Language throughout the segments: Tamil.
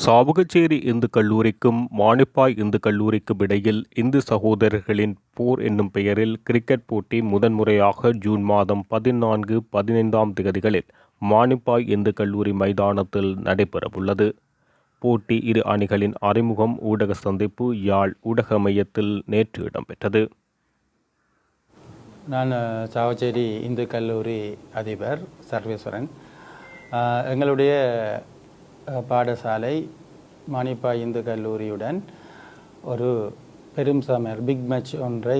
சாவகச்சேரி இந்து கல்லூரிக்கும் மானிப்பாய் இந்து கல்லூரிக்கும் இடையில் இந்து சகோதரர்களின் போர் என்னும் பெயரில் கிரிக்கெட் போட்டி முதன்முறையாக ஜூன் மாதம் 14-15ஆம் திகதிகளில் மானிப்பாய் இந்து கல்லூரி மைதானத்தில் நடைபெறவுள்ளது. போட்டி இரு அணிகளின் அறிமுகம் ஊடக சந்திப்பு யாழ் ஊடக மையத்தில் நேற்று இடம்பெற்றது. நான் சாவச்சேரி இந்து கல்லூரி அதிபர் சர்வேஸ்வரன். எங்களுடைய பாடசாலை மானிப்பாய் இந்து கல்லூரியுடன் ஒரு பெரும் சமர் பிக் மேட்ச் ஒன்றை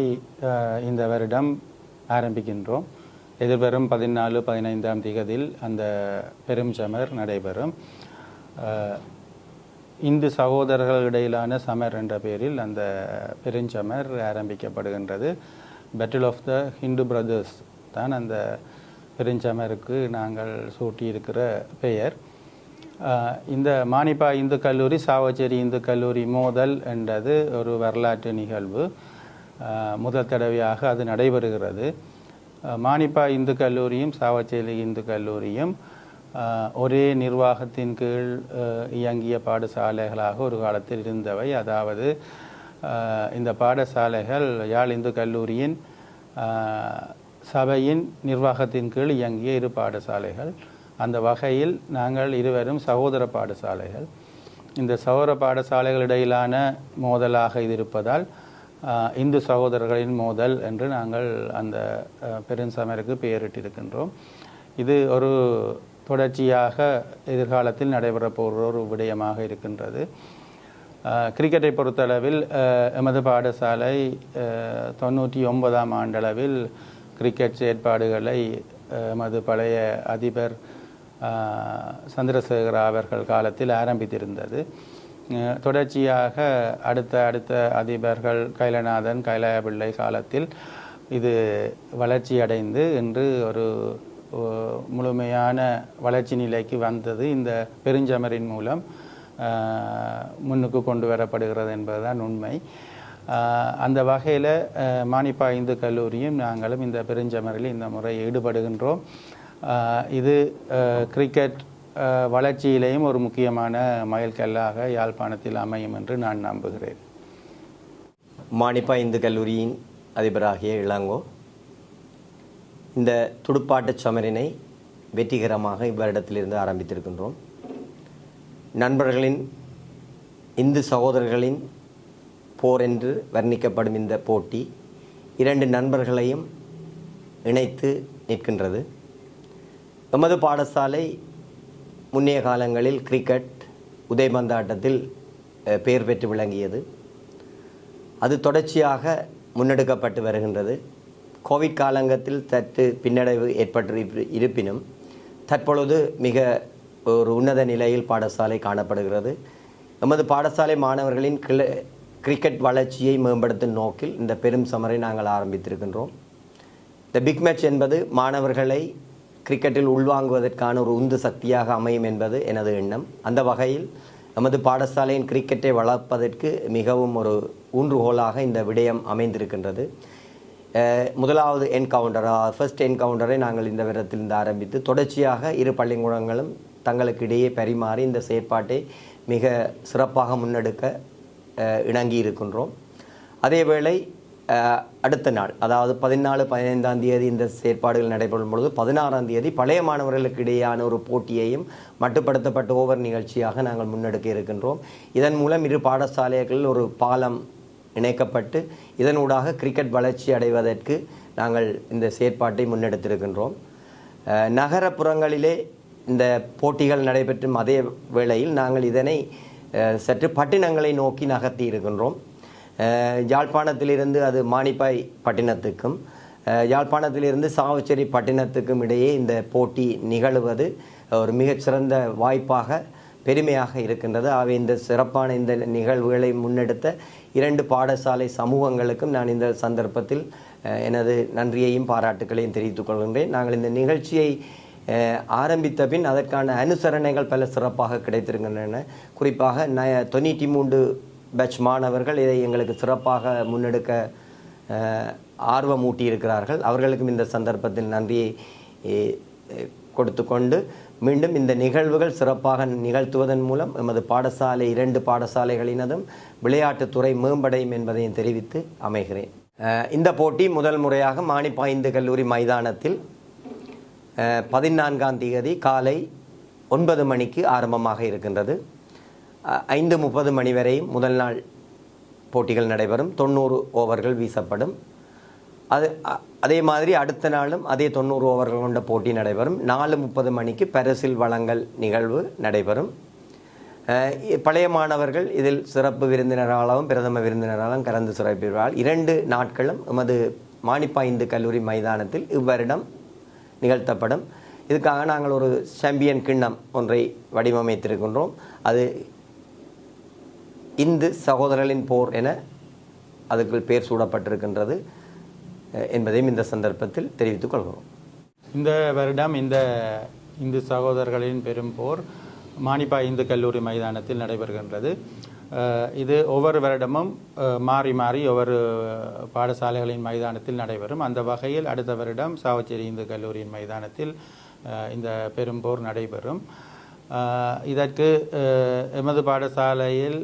இந்த வருடம் ஆரம்பிக்கின்றோம். எதிர்வரும் 14-15ஆம் திகதியில் அந்த பெரும் சமர் நடைபெறும். இந்து சகோதரர்களிடையிலான சமர் என்ற பெயரில் அந்த பெருஞ்சமர் ஆரம்பிக்கப்படுகின்றது. Battle of the Hindu brothers தான் அந்த பெருஞ்சமருக்கு நாங்கள் சூட்டியிருக்கிற பெயர். இந்த மானிப்பாய் இந்து கல்லூரி சாவச்சேரி இந்து கல்லூரி மோதல் என்றது ஒரு வரலாற்று நிகழ்வு. முதல் தடவையாக அது நடைபெறுகிறது. மானிப்பாய் இந்து கல்லூரியும் சாவச்சேரி இந்து கல்லூரியும் ஒரே நிர்வாகத்தின் கீழ் இயங்கிய பாடசாலைகளாக ஒரு காலத்தில் இருந்தவை. அதாவது இந்த பாடசாலைகள் யாழ் இந்து கல்லூரியின் சபையின் நிர்வாகத்தின் கீழ் இயங்கிய இரு பாடசாலைகள். அந்த வகையில் நாங்கள் இருவரும் சகோதர பாடசாலைகள். இந்த சகோதர பாடசாலைகளிடையிலான மோதலாக இது இருப்பதால் இந்து சகோதரர்களின் மோதல் என்று நாங்கள் அந்த பெருஞ்சமருக்கு பெயரிட்டிருக்கின்றோம். இது ஒரு தொடர்ச்சியாக எதிர்காலத்தில் நடைபெறப்போகிற ஒரு விடயமாக இருக்கின்றது. கிரிக்கெட்டை பொறுத்தளவில் எமது பாடசாலை 99ஆம் ஆண்டளவில் கிரிக்கெட் செயற்பாடுகளை எமது பழைய அதிபர் சந்திரசேகர அவர்கள் காலத்தில் ஆரம்பித்திருந்தது. தொடர்ச்சியாக அடுத்த அதிபர்கள் கைலநாதன் கைலாயபிள்ளை காலத்தில் இது வளர்ச்சி அடைந்து இன்று ஒரு முழுமையான வளர்ச்சி நிலைக்கு வந்தது. இந்த பெருஞ்சமரின் மூலம் முன்னுக்கு கொண்டு வரப்படுகிறது என்பதுதான் உண்மை. அந்த வகையில் மானிப்பாய் இந்து கல்லூரியும் நாங்களும் இந்த பெருஞ்சமரில் இந்த முறை ஈடுபடுகின்றோம். இது கிரிக்கெட் வளர்ச்சியிலேயும் ஒரு முக்கியமான மைல்கல்லாக யாழ்ப்பாணத்தில் அமையும் என்று நான் நம்புகிறேன். மானிப்பாய் இந்து கல்லூரியின் அதிபராகிய இளங்கோ இந்த துடுப்பாட்டச் சமரினை வெற்றிகரமாக இவ்வருடத்திலிருந்து ஆரம்பித்திருக்கின்றோம். நண்பர்களின் இந்து சகோதரர்களின் போர் என்று வர்ணிக்கப்படும் இந்த போட்டி இரண்டு நண்பர்களையும் இணைத்து நிற்கின்றது. எமது பாடசாலை முன்னைய காலங்களில் கிரிக்கெட் உதைபந்தாட்டத்தில் பெயர் பெற்று விளங்கியது. அது தொடர்ச்சியாக முன்னெடுக்கப்பட்டு வருகின்றது. கோவிட் காலங்கத்தில் சற்று பின்னடைவு ஏற்பட்டு இருப்பினும் தற்பொழுது மிக ஒரு உன்னத நிலையில் பாடசாலை காணப்படுகிறது. எமது பாடசாலை மாணவர்களின் கிரிக்கெட் வளர்ச்சியை மேம்படுத்தும் நோக்கில் இந்த பெரும் சமரை நாங்கள் ஆரம்பித்திருக்கின்றோம். இந்த பிக் மேட்ச் என்பது மாணவர்களை கிரிக்கெட்டில் உள்வாங்குவதற்கான ஒரு உந்து சக்தியாக அமையும் என்பது எனது எண்ணம். அந்த வகையில் நமது பாடசாலையின் கிரிக்கெட்டை வளர்ப்பதற்கு மிகவும் ஒரு ஊன்றுகோலாக இந்த விடயம் அமைந்திருக்கின்றது. முதலாவது ஃபர்ஸ்ட் என்கவுண்டரை நாங்கள் இந்த வருடத்திலிருந்து ஆரம்பித்து தொடர்ச்சியாக இரு பள்ளிக்கூடங்களும் தங்களுக்கு இடையே பரிமாறி இந்த செயற்பாட்டை மிக சிறப்பாக முன்னெடுக்க இணங்கி இருக்கின்றோம். அதேவேளை அடுத்த நாள் அதாவது 14-15ஆம் தேதி இந்த செயற்பாடுகள் நடைபெறும் பொழுது 16ஆம் தேதி பழைய மாணவர்களுக்கு இடையேயான ஒரு போட்டியையும் மட்டுப்படுத்தப்பட்ட ஓவர் நிகழ்ச்சியாக நாங்கள் முன்னெடுக்க இருக்கின்றோம். இதன் மூலம் இரு பாடசாலைகளில் ஒரு பாலம் இணைக்கப்பட்டு இதனூடாக கிரிக்கெட் வளர்ச்சி அடைவதற்கு நாங்கள் இந்த செயற்பாட்டை முன்னெடுத்திருக்கின்றோம். நகரப்புறங்களிலே இந்த போட்டிகள் நடைபெற்றும் அதே வேளையில் நாங்கள் இதனை சற்று பட்டினங்களை நோக்கி நகர்த்தி இருக்கின்றோம். யாழ்ப்பாணத்திலிருந்து அது மானிப்பாய் பட்டினத்துக்கும் யாழ்ப்பாணத்திலிருந்து சாவச்சேரி பட்டினத்துக்கும் இடையே இந்த போட்டி நிகழ்வது ஒரு மிகச்சிறந்த வாய்ப்பாக பெருமையாக இருக்கின்றது. ஆகவே இந்த சிறப்பான இந்த நிகழ்வுகளை முன்னெடுத்த இரண்டு பாடசாலை சமூகங்களுக்கும் நான் இந்த சந்தர்ப்பத்தில் எனது நன்றியையும் பாராட்டுக்களையும் தெரிவித்துக் கொள்கின்றேன். நாங்கள் இந்த நிகழ்ச்சியை ஆரம்பித்த பின் அதற்கான அனுசரணைகள் பல சிறப்பாக கிடைத்திருக்கின்றன. குறிப்பாக 93 பேட்ச் மாணவர்கள் இதை எங்களுக்கு சிறப்பாக முன்னெடுக்க ஆர்வமூட்டி இருக்கிறார்கள். அவர்களுக்கும் இந்த சந்தர்ப்பத்தில் நன்றியை கொடுத்து கொண்டு மீண்டும் இந்த நிகழ்வுகள் சிறப்பாக நிகழ்த்துவதன் மூலம் எமது பாடசாலை 2 பாடசாலைகளினதும் விளையாட்டுத்துறை மேம்படையும் என்பதையும் தெரிவித்து அமைகிறேன். இந்த போட்டி முதல் முறையாக மானிப்பாய் இந்து கல்லூரி மைதானத்தில் 14ஆம் தேதி காலை 9 மணிக்கு ஆரம்பமாக இருக்கின்றது. 5:30 மணி வரையும் முதல் நாள் போட்டிகள் நடைபெறும். 90 ஓவர்கள் வீசப்படும். அதே மாதிரி அடுத்த நாளும் அதே 90 ஓவர்கள் கொண்ட போட்டி நடைபெறும். 4:30 மணிக்கு பரிசில் வழங்கல் நிகழ்வு நடைபெறும். பழைய மாணவர்கள் இதில் சிறப்பு விருந்தினராகவும் பிரதம விருந்தினராகவும் கலந்து சிறப்பிப்பார்கள். 2 நாட்களும் எமது மானிப்பாய் இந்து கல்லூரி மைதானத்தில் இவ்வருடம் நிகழ்த்தப்படும். இதுக்காக நாங்கள் ஒரு சாம்பியன் கிண்ணம் ஒன்றை வடிவமைத்திருக்கின்றோம். அது இந்து சகோதரர்களின் போர் என அதுக்குள் பேர் சூடப்பட்டிருக்கின்றது என்பதையும் இந்த சந்தர்ப்பத்தில் தெரிவித்துக் கொள்கிறோம். இந்த வருடம் இந்த இந்து சகோதரர்களின் பெரும் போர் மானிப்பாய் இந்து கல்லூரி மைதானத்தில் நடைபெறுகின்றது. இது ஒவ்வொரு வருடமும் மாறி மாறி ஒவ்வொரு பாடசாலைகளின் மைதானத்தில் நடைபெறும். அந்த வகையில் அடுத்த வருடம் சாவச்சேரி இந்து கல்லூரியின் மைதானத்தில் இந்த பெரும்போர் நடைபெறும். இதற்கு எமது பாடசாலையில்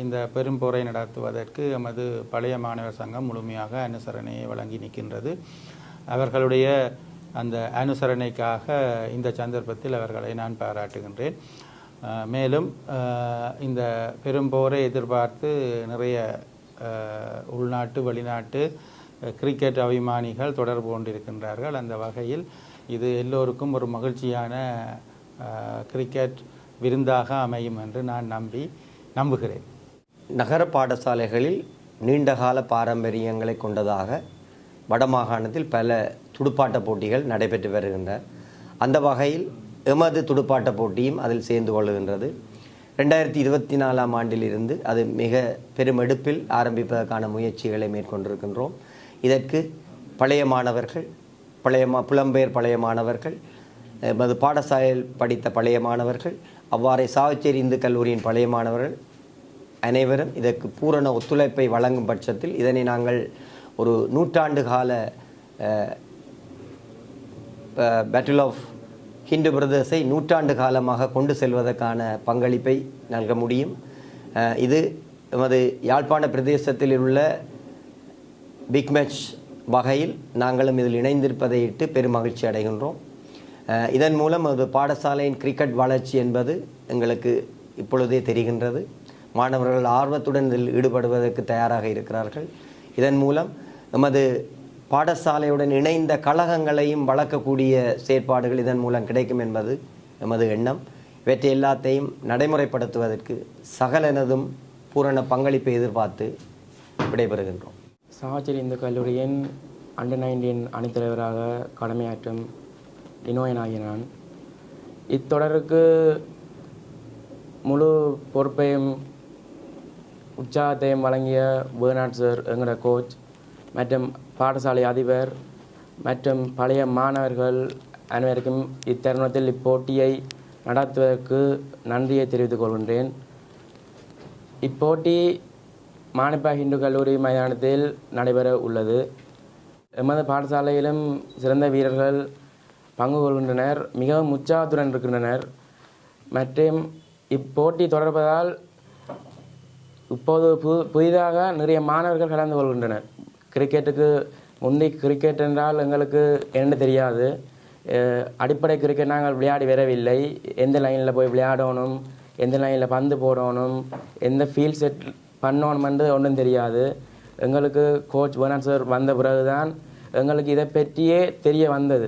இந்த பெரும்போரை நடத்துவதற்கு எமது பழைய மாணவர் சங்கம் முழுமையாக அனுசரணையை வழங்கி நிற்கின்றது. அவர்களுடைய அந்த அனுசரணைக்காக இந்த சந்தர்ப்பத்தில் அவர்களை நான் பாராட்டுகின்றேன். மேலும் இந்த பெரும்போரை எதிர்பார்த்து நிறைய உள்நாட்டு வெளிநாட்டு கிரிக்கெட் அபிமானிகள் தொடர்பு கொண்டிருக்கின்றார்கள். அந்த வகையில் இது எல்லோருக்கும் ஒரு மகிழ்ச்சியான கிரிக்கெட் விருந்தாக அமையும் என்று நான் நம்புகிறேன். நகர பாடசாலைகளில் நீண்டகால பாரம்பரியங்களை கொண்டதாக வடமாகாணத்தில் பல துடுப்பாட்ட போட்டிகள் நடைபெற்று வருகின்றன. அந்த வகையில் எமது துடுப்பாட்ட போட்டியும் அதில் சேர்ந்து கொள்ளுகின்றது. 2024ஆம் ஆண்டிலிருந்து அது மிக பெருமெடுப்பில் ஆரம்பிப்பதற்கான முயற்சிகளை மேற்கொண்டிருக்கின்றோம். இதற்கு பழைய மாணவர்கள், புலம்பெயர் பழைய மாணவர்கள், எமது பாடசாலையில் படித்த பழைய மாணவர்கள், அவ்வாறே சாவச்சேரி இந்து கல்லூரியின் பழைய மாணவர்கள் அனைவரும் இதற்கு பூரண ஒத்துழைப்பை வழங்கும் பட்சத்தில் இதனை நாங்கள் ஒரு 100 ஆண்டு கால பேட்டில் ஆஃப் ஹிந்து பிரதர்ஸை 100 ஆண்டு காலமாக கொண்டு செல்வதற்கான பங்களிப்பை நல்க முடியும். இது எமது யாழ்ப்பாண பிரதேசத்தில் உள்ள பிக் மேட்ச் வகையில் நாங்களும் இதில் இணைந்திருப்பதை இட்டு பெரும் மகிழ்ச்சி அடைகின்றோம். இதன் மூலம் அது பாடசாலையின் கிரிக்கெட் வளர்ச்சி என்பது எங்களுக்கு இப்பொழுதே தெரிகின்றது. மாணவர்கள் ஆர்வத்துடன் இதில் ஈடுபடுவதற்கு தயாராக இருக்கிறார்கள். இதன் மூலம் எமது பாடசாலையுடன் இணைந்த கழகங்களையும் வளர்க்கக்கூடிய செயற்பாடுகள் இதன் மூலம் கிடைக்கும் என்பது எமது எண்ணம். இவற்றை எல்லாத்தையும் நடைமுறைப்படுத்துவதற்கு சகலனதும் பூரண பங்களிப்பை எதிர்பார்த்து விடைபெறுகின்றோம். சாவச்சேரி இந்து கல்லூரியின் அண்டர் 19 அணித்தலைவராக கடமையாற்றும் இனோயன் ஆகிய நான் இத்தொடருக்கு முழு பொறுப்பையும் உற்சாகத்தையும் வழங்கிய பேர்னாட் சார், எங்களோட கோச், மற்றும் பாடசாலை அதிபர் மற்றும் பழைய மாணவர்கள் அனைவருக்கும் இத்தருணத்தில் இப்போட்டியை நடத்துவதற்கு நன்றியை தெரிவித்துக் கொள்கின்றேன். இப்போட்டி மானிப்பாய் இந்து கல்லூரி மைதானத்தில் நடைபெற உள்ளது. எமது பாடசாலையிலும் சிறந்த வீரர்கள் பங்கு கொள்கின்றனர், மிகவும் உற்சாகத்துடன் இருக்கின்றனர். மற்றும் இப்போட்டி தொடர்பதால் இப்போது புதிதாக நிறைய மாணவர்கள் கலந்து கொள்கின்றனர். கிரிக்கெட்டுக்கு முந்தி கிரிக்கெட் என்றால் எங்களுக்கு என்ன தெரியாது. அடிப்படை கிரிக்கெட் நாங்கள் விளையாடி வரவில்லை. எந்த லைனில் போய் விளையாடணும், எந்த லைனில் பந்து போடணும், எந்த ஃபீல்ட் செட் பண்ணணும் என்று ஒன்றும் தெரியாது. எங்களுக்கு கோச் பேர்னாட் சார் வந்த பிறகு தான் எங்களுக்கு இதை பற்றியே தெரிய வந்தது.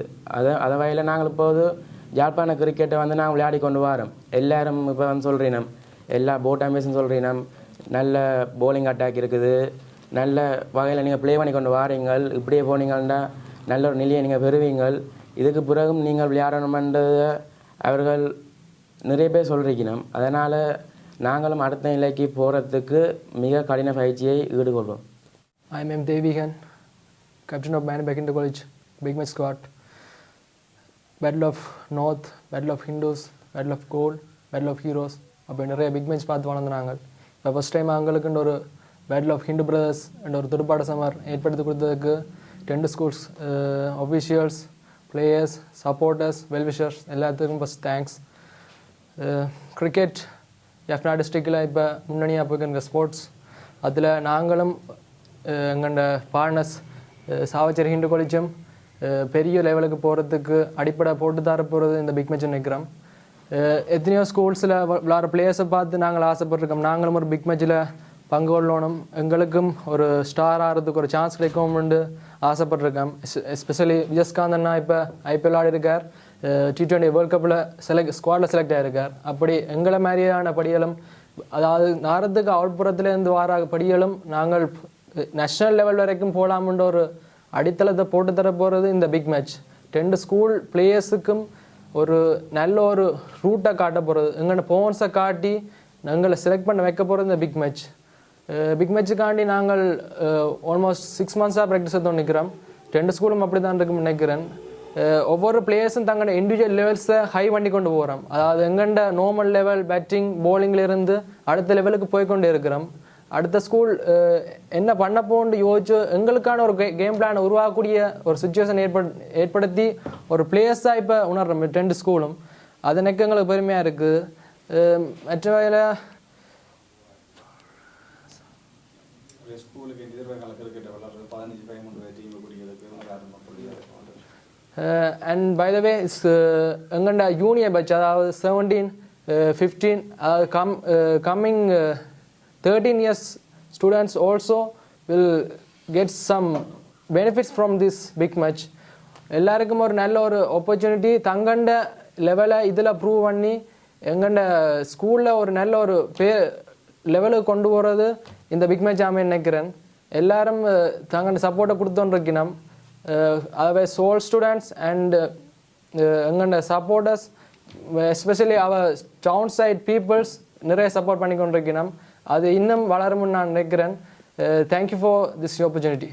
அதை வகையில் நாங்கள் இப்போது யாழ்ப்பாண கிரிக்கெட்டை நாங்கள் விளையாடி கொண்டு வரோம். எல்லாரும் இப்போ சொல்கிறீனம், எல்லா போட் ஆம்பியர்ஸும் சொல்கிறீனம், நல்ல போலிங் அட்டாக் இருக்குது, நல்ல வகையில் நீங்கள் ப்ளே பண்ணி கொண்டு வாரீங்கள், இப்படியே போனீங்கன்னா நல்ல ஒரு நிலையை நீங்கள் பெறுவீங்கள், இதுக்கு பிறகும் நீங்கள் விளையாடணுமென்றதை அவர்கள் நிறைய பேர் சொல்லியிருக்கணும். அதனால் நாங்களும் அடுத்த நிலைக்கு போகிறதுக்கு மிக கடின பயிற்சியை ஈடுகொள்வோம். I am M. Devigan, captain of Manipack Inter College Big Match Squad. Battle of North, Battle of Hindus, Battle of Gold, Battle of Heroes அப்போ நிறைய பிக் மேட்ச் பார்த்து வளர்ந்தாங்க. இப்போ ஃபஸ்ட் டைம் அவங்களுக்குன்ற ஒரு பேட்டில் ஆஃப் ஹிந்து பிரதர்ஸ் என்ற ஒரு துடுப்பாட்ட சமர் ஏற்படுத்தி கொடுத்ததுக்கு 2 schools officials players, supporters, well-wishers எல்லாத்துக்கும் ஃபஸ்ட் தேங்க்ஸ். கிரிக்கெட் எஃப்னா டிஸ்ட்ரிக்டில் இப்போ முன்னணியாக போய்க்கிற ஸ்போர்ட்ஸ், அதில் நாங்களும் எங்கள்ட பார்ட்னர்ஸ் சாவச்சேரி ஹிந்து காலேஜும் பெரிய லெவலுக்கு போகிறதுக்கு அடிப்படை போட்டு தர போகிறது இந்த பிக் மேட்ச் நினைக்கிறோம். எத்தனையோ ஸ்கூல்ஸில் விளாட்ற பிளேயர்ஸை பார்த்து நாங்கள் ஆசைப்பட்டிருக்கோம், நாங்களும் ஒரு பிக் மேட்சில் பங்கு கொள்ளணும், எங்களுக்கும் ஒரு ஸ்டார் ஆகிறதுக்கு ஒரு சான்ஸ் கிடைக்கும்னு ஆசைப்பட்டிருக்கோம். எஸ்பெஷலி விஜயஸ்காந்த் அண்ணா இப்போ ஐபிஎல் ஆடி இருக்கார், T20 வேர்ல்ட் கப்பில் ஸ்குவாடில் செலக்ட் ஆகிருக்கார். அப்படி எங்களை மாதிரியான படிகளும், அதாவது நாரத்துக்கு அவுட்புறத்துலேருந்து வர படிகளும் நாங்கள் நேஷ்னல் லெவல் வரைக்கும் போகலாம்ன்ற ஒரு அடித்தளத்தை போட்டு தர போகிறது இந்த பிக் மேட்ச். 2 ஸ்கூல் பிளேயர்ஸுக்கும் ஒரு நல்ல ஒரு ரூட்டை காட்ட போகிறது, எங்களோட பர்ஃபார்மன்ஸை காட்டி எங்களை செலக்ட் பண்ண வைக்க போகிறது இந்த பிக் மேட்ச். பிக் மேட்சுக்காண்டி நாங்கள் ஆல்மோஸ்ட் 6 மந்த்ஸாக ப்ராக்டிஸ் எடுத்து நிற்கிறோம். 2 ஸ்கூலும் அப்படி தான் இருக்குன்னு நினைக்கிறேன். ஒவ்வொரு பிளேயர்ஸும் தங்களோட இண்டிவிஜுவல் லெவல்ஸை ஹை பண்ணி கொண்டு போகிறோம். அதாவது எங்கள்ட நார்மல் லெவல் பேட்டிங் போலிங்கிலிருந்து அடுத்த லெவலுக்கு போய்கொண்டு இருக்கிறோம். அடுத்த ஸ்கூல் என்ன பண்ண போன்னு யோசிச்சு எங்களுக்கான ஒரு கேம் பிளானை உருவாக்கக்கூடிய ஒரு சுச்சுவேஷன் ஏற்படுத்தி ஒரு பிளேயர்ஸாக இப்போ உணர்றோம் 2 ஸ்கூலும். அது எனக்கு எங்களுக்கு பெருமையாக இருக்குது. மற்ற வகையில் அண்ட் பை த வே எங்கள்ட ஜூனியர் பேட்ச், அதாவது 17, 15, அதாவது coming 13 years students also will get some benefits from this big match. எல்லாருக்கும் ஒரு நல்ல ஒரு ஆப்பர்ச்சுனிட்டி, தங்கண்ட லெவலை இதில் ப்ரூவ் பண்ணி எங்கண்ட ஸ்கூலில் ஒரு நல்ல ஒரு லெவலுக்கு கொண்டு போகிறது இந்த பிக் மேட்ச் ஆமே நினைக்கிறேன். எல்லாரும் தங்கண்ட சப்போர்ட்டை கொடுத்தோன்னு இருக்கணும். அதர்வைஸ் ஆல் ஸ்டூடெண்ட்ஸ் அண்ட் எங்கண்ட supporters, especially our town side peoples நிறைய சப்போர்ட் பண்ணி கொண்டிருக்கணும். அது இன்னும் வளரும்னு நான் நினைக்கிறேன். Thank you for this opportunity.